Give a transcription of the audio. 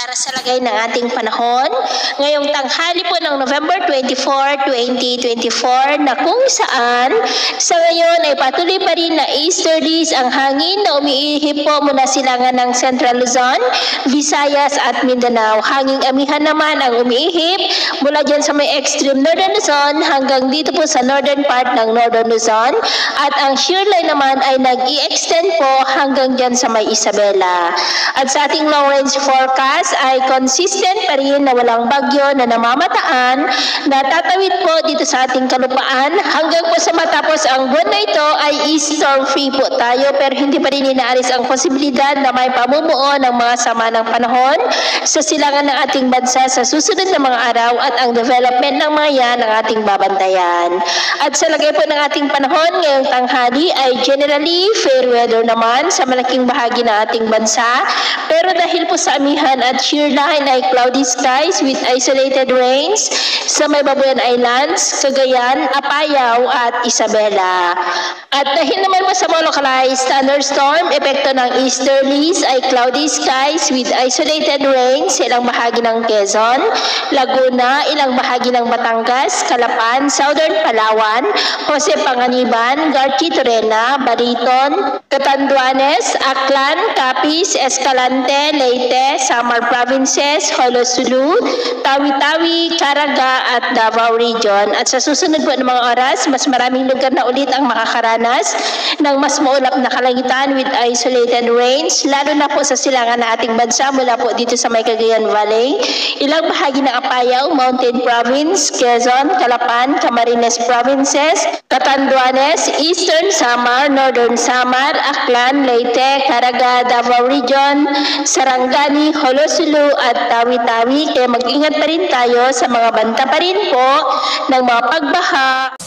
para sa lagay ng ating panahon ngayong tanghali po ng November 24, 2024 na kung saan sa ngayon ay patuloy pa rin na easterlies ang hangin na umiihip po mula silangan ng Central Luzon, Visayas at Mindanao. Hanging amihan naman ang umiihip mula dyan sa may extreme Northern Luzon hanggang dito po sa northern part ng Northern Luzon at ang shear line naman ay nag-i-extend po hanggang dyan sa may Isabela. At sa ating long range forecast ay consistent pa rin na walang bagyo na namamataan na tatawid po dito sa ating kalupaan hanggang po sa matapos ang buwan na ito ay storm free po tayo, pero hindi pa rin inaaris ang posibilidad na may pamumuo ng mga sama ng panahon sa silangan ng ating bansa sa susunod na mga araw at ang development ng mga yan ang ating babantayan. At sa lagay po ng ating panahon ngayong tanghali ay generally fair weather naman sa malaking bahagi ng ating bansa, pero dahil po sa amihan at shear line ay cloudy skies with isolated rains sa may Babuyan Islands, Cagayan, Apayao at Isabela. At dahil naman po sa mga localized thunderstorm, epekto ng easterlies ay cloudy skies with isolated rains sa ilang bahagi ng Quezon, Laguna, ilang bahagi ng Batangas, Calapan, Southern Palawan, Jose Panganiban, Garchi Torena, Bariton, Catanduanes, Aklan, Capiz, Escalante, Leyte, Samar Provinces, Holosulu, Tawi-Tawi, Caraga at Davao Region. At sa susunod po ng mga oras, mas maraming lugar na ulit ang makakaranas ng mas maulap na kalangitan with isolated rains, lalo na po sa silangan ng ating bansa mula po dito sa may Cagayan Valley, ilang bahagi ng Apayao, Mountain Province, Quezon, Calapan, Camarines Provinces, Catanduanes, Eastern Samar, Northern Samar, Aklan, Leyte, Caraga, Davao Region, Sarangani, Holosulu at Tawi-Tawi. Kaya mag-ingat pa rin tayo sa mga banta pa rin po ng mga pagbaha.